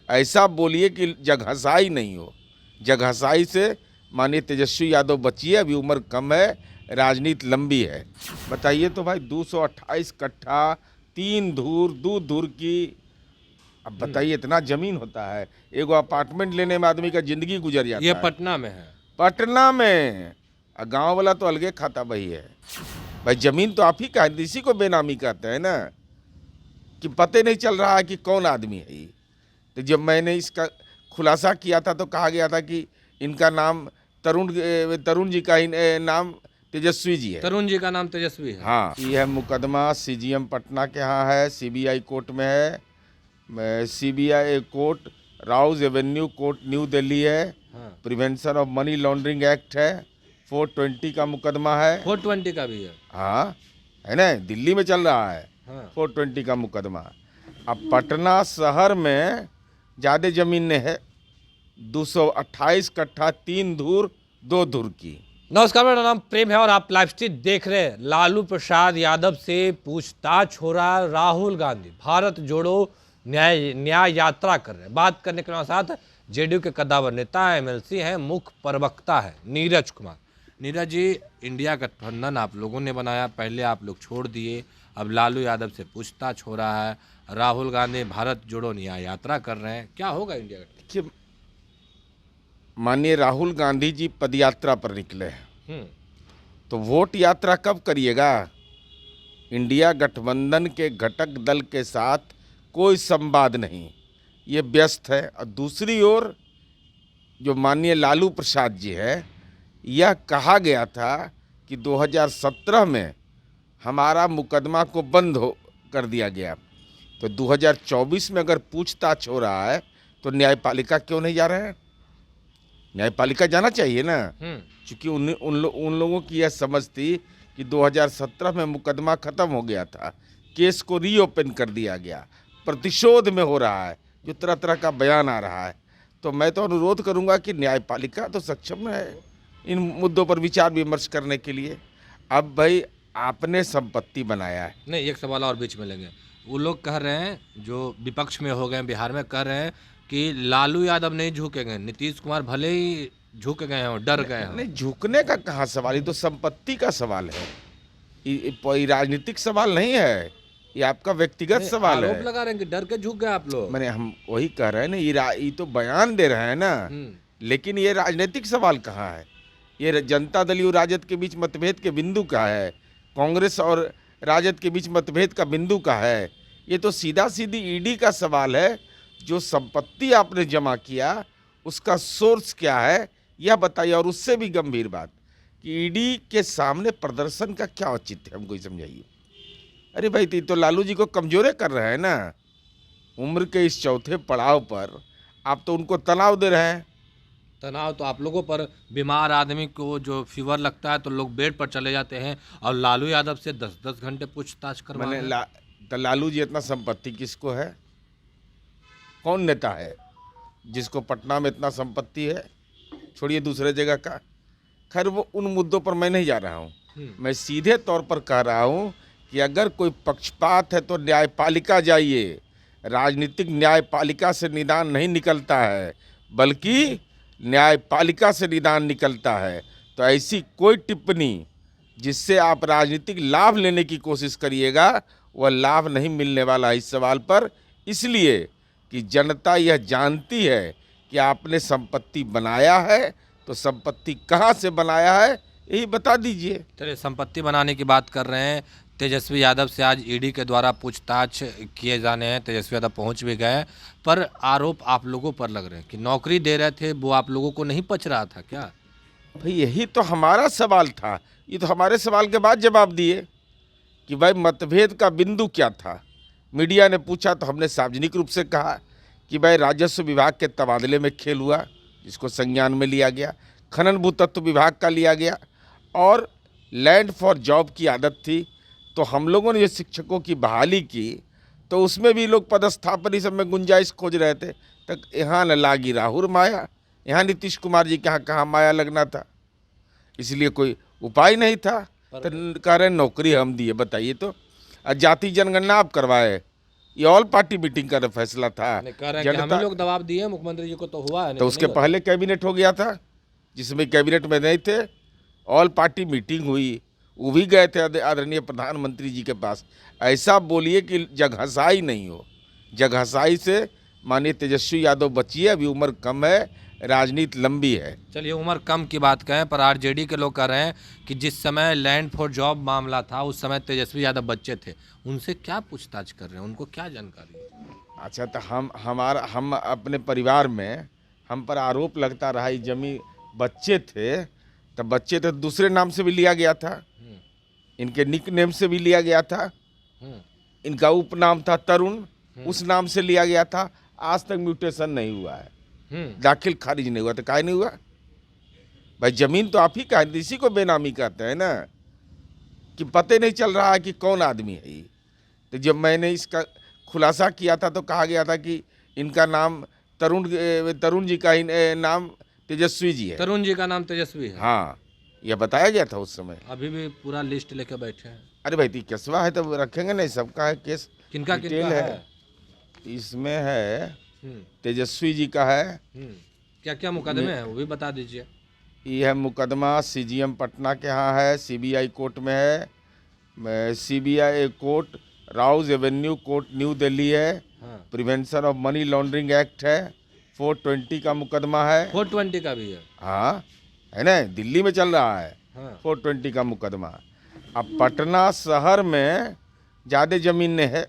ऐसा बोलिए कि जगहसाई नहीं हो। जगहसाई से माननीय तेजस्वी यादव बचिए, अभी उम्र कम है, राजनीति लंबी है। बताइए तो भाई 228 कट्ठा 3 धूर 2 धूर की, अब बताइए इतना जमीन होता है, एगो अपार्टमेंट लेने में आदमी का जिंदगी गुजर जाता ये है। पटना में है। पटना में। गांव वाला तो अलगे खाता भाई है। भाई जमीन तो आप ही का है, इसी को बेनामी कहते हैं ना, कि पते नहीं चल रहा है कि कौन आदमी है ये। तो जब मैंने इसका खुलासा किया था तो कहा गया था कि इनका नाम तरुण जी का ही नाम तेजस्वी जी है। तरुण जी का नाम तेजस्वी है। हाँ, यह मुकदमा सीजीएम पटना के यहाँ है, सीबीआई कोर्ट में है। CBI court Rouse Avenue court new Delhi है। हाँ। Prevention of money laundering act है, 420 का मुकदमा है। 420 का भी है। हाँ है ना, दिल्ली में चल रहा है। हाँ। 420 का मुकदमा। अब पटना शहर में ज़्यादा जमीन ने है, 228 कट्ठा 3 धूर 2 धूर की। नमस्कार, मेरा नाम प्रेम है और आप लाइव स्ट्रीम देख रहे हैं। लालू प्रसाद यादव से पूछताछ हो रहा है। राहुल गांधी भारत जोड़ो न्याय यात्रा कर रहे हैं। बात करने के साथ जेडीयू के कद्दावर नेता एमएलसी हैं, मुख्य प्रवक्ता है नीरज कुमार। नीरज जी, इंडिया गठबंधन आप लोगों ने बनाया, पहले आप लोग छोड़ दिए, अब लालू यादव से पूछताछ हो रहा है। राहुल गांधी भारत जोड़ो न्याय यात्रा कर रहे हैं, क्या होगा इंडिया गठबंधन? देखिए, माननीय राहुल गांधी जी पदयात्रा पर निकले हैं, तो वोट यात्रा कब करिएगा? इंडिया गठबंधन के घटक दल के साथ कोई संवाद नहीं, ये व्यस्त है। और दूसरी ओर जो माननीय लालू प्रसाद जी है, यह कहा गया था कि 2017 में हमारा मुकदमा को बंद कर दिया गया, तो 2024 में अगर पूछताछ हो रहा है तो न्यायपालिका क्यों नहीं जा रहे हैं? न्यायपालिका जाना चाहिए ना, क्योंकि उन लोगों की यह समझ थी कि 2017 में मुकदमा खत्म हो गया था, केस को रीओपन कर दिया गया, प्रतिशोध में हो रहा है, जो तरह तरह का बयान आ रहा है। तो मैं तो अनुरोध करूंगा कि न्यायपालिका तो सक्षम है इन मुद्दों पर विचार विमर्श करने के लिए। अब भाई आपने संपत्ति बनाया है। नहीं, एक सवाल और बीच में लेंगे। वो लोग कह रहे हैं, जो विपक्ष में हो गए बिहार में, कह रहे हैं कि लालू यादव नहीं झुकेंगे, नीतीश कुमार भले ही झुक गए हो, डर गए हो। नहीं, झुकने का कहाँ सवाल, ये तो संपत्ति का सवाल है, ये राजनीतिक सवाल नहीं है, ये आपका व्यक्तिगत सवाल है। आरोप लगा रहे हैं कि डर के झुक गए आप लोग। मैंने हम वही कह रहे हैं ना, ये तो बयान दे रहे हैं ना, लेकिन ये राजनीतिक सवाल कहाँ है? ये जनता दल और राजद के बीच मतभेद के बिंदु का है, कांग्रेस और राजद के बीच मतभेद का बिंदु का है। ये तो सीधा सीधी ईडी का सवाल है। जो संपत्ति आपने जमा किया उसका सोर्स क्या है यह बताइए, और उससे भी गंभीर बात कि ईडी के सामने प्रदर्शन का क्या औचित्य है, हमको समझाइए। अरे भाई, तो लालू जी को कमजोरे कर रहे हैं ना, उम्र के इस चौथे पड़ाव पर आप तो उनको तनाव दे रहे हैं। तनाव तो आप लोगों पर, बीमार आदमी को जो फीवर लगता है तो लोग बेड पर चले जाते हैं, और लालू यादव से 10-10 घंटे पूछताछ करवा रहे हैं। तो लालू जी इतना संपत्ति किसको है? कौन नेता है जिसको पटना में इतना संपत्ति है? छोड़िए दूसरे जगह का, खैर वो उन मुद्दों पर मैं नहीं जा रहा हूँ। मैं सीधे तौर पर कह रहा हूँ कि अगर कोई पक्षपात है तो न्यायपालिका जाइए। राजनीतिक न्यायपालिका से निदान नहीं निकलता है, बल्कि न्यायपालिका से निदान निकलता है। तो ऐसी कोई टिप्पणी जिससे आप राजनीतिक लाभ लेने की कोशिश करिएगा, वह लाभ नहीं मिलने वाला इस सवाल पर, इसलिए कि जनता यह जानती है कि आपने संपत्ति बनाया है, तो संपत्ति कहाँ से बनाया है यही बता दीजिए। चलिए, संपत्ति बनाने की बात कर रहे हैं। तेजस्वी यादव से आज ईडी के द्वारा पूछताछ किए जाने हैं, तेजस्वी यादव पहुंच भी गए, पर आरोप आप लोगों पर लग रहे हैं कि नौकरी दे रहे थे, वो आप लोगों को नहीं पच रहा था क्या? भाई यही तो हमारा सवाल था, ये तो हमारे सवाल के बाद जवाब दिए कि भाई मतभेद का बिंदु क्या था। मीडिया ने पूछा तो हमने सार्वजनिक रूप से कहा कि भाई राजस्व विभाग के तबादले में खेल हुआ, जिसको संज्ञान में लिया गया, खनन भूतत्व विभाग का लिया गया, और लैंड फॉर जॉब की आदत थी। तो हम लोगों ने जो शिक्षकों की बहाली की तो उसमें भी लोग पदस्थापन इस सब में गुंजाइश खोज रहे थे, तक यहाँ न लागी राहुल माया, यहाँ नीतीश कुमार जी के यहाँ कहाँ माया लगना था, इसलिए कोई उपाय नहीं था। तो कह रहे नौकरी हम दिए, बताइए तो। जाति जनगणना आप करवाए, ये ऑल पार्टी मीटिंग का फैसला था। नहीं, कह रहे हैं कि हम ही लोग दबाव दिए मुख्यमंत्री जी को, तो हुआ है नहीं तो तो उसके नहीं होता। पहले कैबिनेट हो गया था जिसमें कैबिनेट में नहीं थे, ऑल पार्टी मीटिंग हुई, वो भी गए थे आदरणीय प्रधानमंत्री जी के पास। ऐसा बोलिए कि जगहसाई नहीं हो, जगहसाई से माननीय तेजस्वी यादव बचिए, अभी उम्र कम है, राजनीति लंबी है। चलिए, उम्र कम की बात कहें, पर आरजेडी के लोग कह रहे हैं कि जिस समय लैंड फॉर जॉब मामला था उस समय तेजस्वी यादव बच्चे थे, उनसे क्या पूछताछ कर रहे हैं, उनको क्या जानकारी है? अच्छा, तो हम अपने परिवार में हम पर आरोप लगता रहा, ये जमीन बच्चे थे, तो बच्चे तो दूसरे नाम से भी लिया गया था, इनके निक नेम से भी लिया गया था, इनका उपनाम था तरुण, उस नाम से लिया गया था। आज तक म्यूटेशन नहीं हुआ है, दाखिल खारिज नहीं हुआ, तो काहे नहीं हुआ भाई? जमीन तो आप ही का है, इसी को बेनामी कहते हैं ना, कि पते नहीं चल रहा है कि कौन आदमी है ये। तो जब मैंने इसका खुलासा किया था तो कहा गया था कि इनका नाम तरुण जी का नाम तेजस्वी जी है। तरुण जी का नाम तेजस्वी है? हाँ, यह बताया गया था उस समय। अभी भी पूरा लिस्ट लेके बैठे हैं। अरे भाई, तो केसवा है तो रखेंगे नहीं, सबका है केस। किनका डिटेल किनका है? इसमें है, हम्म, तेजस्वी जी का है। क्या क्या मुकदमे हैं वो भी बता दीजिए। ये है मुकदमा सीजीएम पटना के यहाँ है, सीबीआई कोर्ट में है, CBI court Rouse Avenue court new Delhi है। हाँ, prevention of money laundering act है, 420 का मुकदमा है। 420 का भी है? हाँ, है ना, दिल्ली में चल रहा है। हाँ, 420 का मुकदमा। अब पटना शहर में ज़्यादा ज़मीन ने है,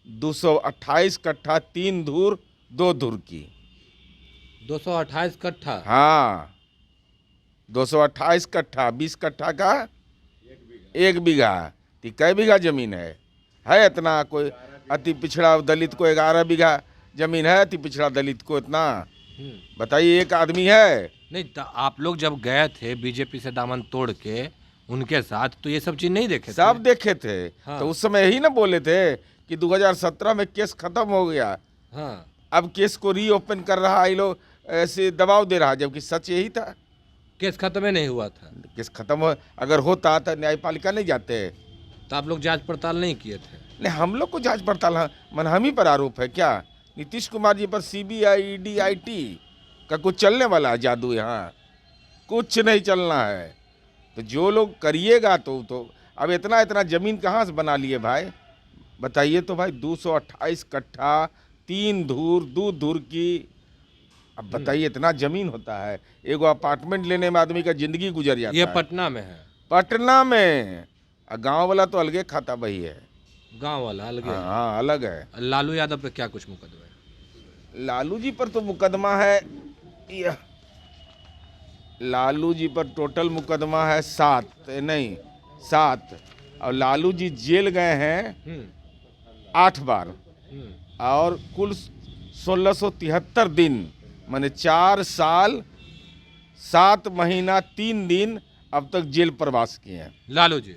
228 कट्ठा 3 धूर 2 धूर की। 228 कट्ठा? हाँ, 228 कट्ठा, 20 कट्ठा का 1 बीघा, तो कै बीघा जमीन है इतना? कोई अति पिछड़ा दलित को 11 बीघा जमीन है, अति पिछड़ा दलित को इतना? बताइए, एक आदमी है? नहीं, तो आप लोग जब गए थे बीजेपी से दामन तोड़ के उनके साथ, तो ये सब चीज नहीं देखे थे? सब देखे थे। हाँ। तो उस समय यही ना बोले थे कि 2017 में केस खत्म हो गया, हाँ, अब केस को रीओपन कर रहा है, ये लोग ऐसे दबाव दे रहा, जबकि सच यही था। केस खत्म ही नहीं हुआ था। केस खत्म हो, अगर होता तो न्यायपालिका नहीं जाते। तो आप लोग जांच पड़ताल नहीं किए थे? नहीं, हम लोग को जांच पड़ताल मन हम ही पर आरोप है क्या? नीतीश कुमार जी पर सीबीआई ईडी आईटी का कुछ चलने वाला है जादू? यहाँ कुछ नहीं चलना है। तो जो लोग करिएगा तो अब इतना इतना जमीन कहाँ से बना लिए भाई? बताइए तो भाई, 228 कट्ठा 3 धूर 2 धूर की। अब बताइए, इतना जमीन होता है, एगो अपार्टमेंट लेने में आदमी का जिंदगी गुजर जाता ये है। पटना में है? पटना में। गांव वाला तो अलगे खाता भाई है। गांव वाला अलग है? हाँ, अलग है। लालू यादव पे क्या कुछ मुकदमा है? लालू जी पर तो मुकदमा है, यह लालू जी पर टोटल मुकदमा है 7 और लालू जी जेल गए हैं 8 बार, और कुल 1673 दिन, माने 4 साल 7 महीना 3 दिन अब तक जेल प्रवास किए हैं लालू जी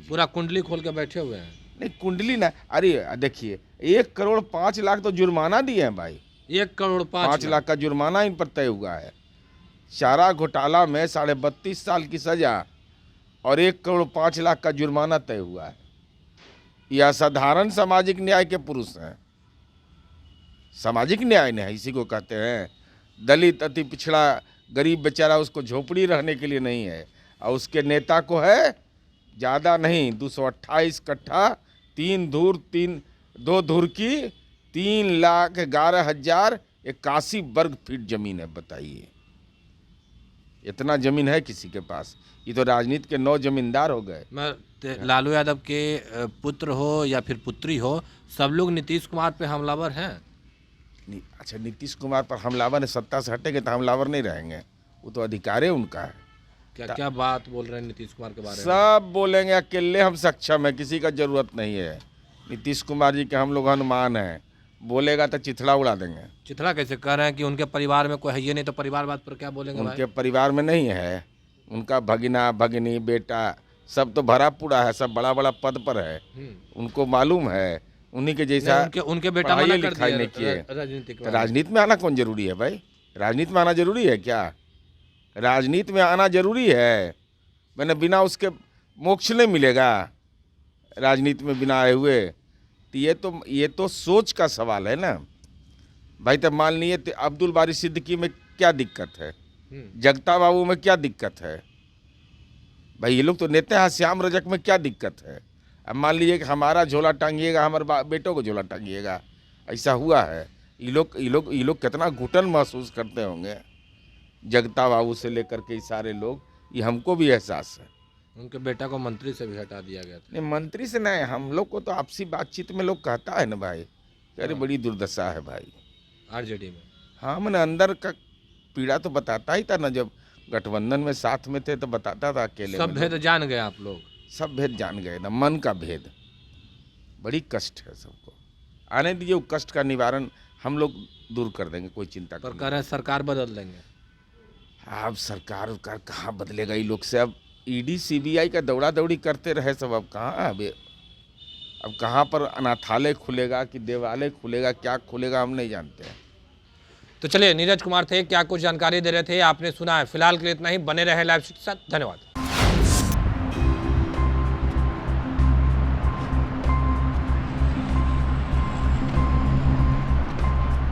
पूरा कुंडली खोल के बैठे हुए हैं। नहीं, कुंडली ना, अरे देखिए, 1 करोड़ 5 लाख तो जुर्माना दिए हैं भाई। 1 करोड़ 5 लाख का जुर्माना इन पर तय हुआ है। चारा घोटाला में 32.5 साल की सजा और 1 करोड़ 5 लाख का जुर्माना तय हुआ है। यह साधारण सामाजिक न्याय के पुरुष हैं। सामाजिक न्याय नहीं, इसी को कहते हैं। दलित अति पिछड़ा गरीब बेचारा, उसको झोपड़ी रहने के लिए नहीं है, और उसके नेता को है ज़्यादा नहीं, 228 कट्ठा 3 धूर 2 धूर की 3,11,081 वर्ग फीट जमीन है। बताइए, इतना जमीन है किसी के पास? ये तो राजनीति के 9 जमींदार हो गए। लालू यादव के पुत्र हो या फिर पुत्री हो, सब लोग नीतीश कुमार पे हमलावर हैं। अच्छा, नीतीश कुमार पर हमलावर है, सत्ता से हटेंगे तो हमलावर नहीं रहेंगे, वो तो अधिकार है उनका है। क्या क्या बात बोल रहे हैं नीतीश कुमार के बारे में? सब बोलेंगे, अकेले हम सक्षम है, किसी का जरूरत नहीं है। नीतीश कुमार जी के हम लोग हनुमान हैं, बोलेगा तो चिथड़ा उड़ा देंगे। चिथड़ा कैसे कह रहे हैं कि उनके परिवार में कोई है ये नहीं, तो परिवार बात पर क्या बोलेंगे? उनके परिवार में नहीं है, उनका भगिना भगिनी बेटा सब तो भरा पूरा है, सब बड़ा बड़ा पद पर है, उनको मालूम है। उन्हीं के जैसा उनके बेटा मना कर दिया नहीं किए। राजनीतिक राजनीति में आना कौन जरूरी है भाई? राजनीति में आना जरूरी है क्या? राजनीति में आना जरूरी है, मैंने बिना उसके मोक्ष नहीं मिलेगा राजनीति में बिना आए हुए। तो ये तो सोच का सवाल है ना भाई। तब मान लिए अब्दुल बारी सिद्दीकी में क्या दिक्कत है, जगता बाबू में क्या दिक्कत है भाई, ये लोग तो नेता हैं। श्याम रजक में क्या दिक्कत है? अब मान लीजिए कि हमारा झोला टांगिएगा, हमारे बेटों को झोला टांगिएगा, ऐसा हुआ है। ये लोग कितना घुटन महसूस करते होंगे, जगता बाबू से लेकर के सारे लोग, ये हमको भी एहसास है। उनके बेटा को मंत्री से भी हटा दिया गया था। नहीं, मंत्री से नहीं, हम लोग को तो आपसी बातचीत में लोग कहता है ना भाई, अरे बड़ी दुर्दशा है भाई आरजेडी में। हाँ, मैंने अंदर का पीड़ा तो बताता ही था ना, जब गठबंधन में साथ में थे तो बताता था। अकेले सब भेद जान गए आप लोग? सब भेद जान गए ना, मन का भेद। बड़ी कष्ट है सबको, आने दीजिए, वो कष्ट का निवारण हम लोग दूर कर देंगे, कोई चिंता पर करने कह रहे हैं सरकार बदल देंगे। अब सरकार का कहाँ बदलेगा ये लोग से? अब ईडी सीबीआई का दौड़ा दौड़ी करते रहे सब, अब कहाँ, अब कहाँ पर अनाथालय खुलेगा कि देवालय खुलेगा, क्या खुलेगा हम नहीं जानते हैं। तो चलिए, नीरज कुमार थे, क्या कुछ जानकारी दे रहे थे आपने सुना है। फिलहाल के लिए इतना ही, बने रहे लाइव के साथ, धन्यवाद।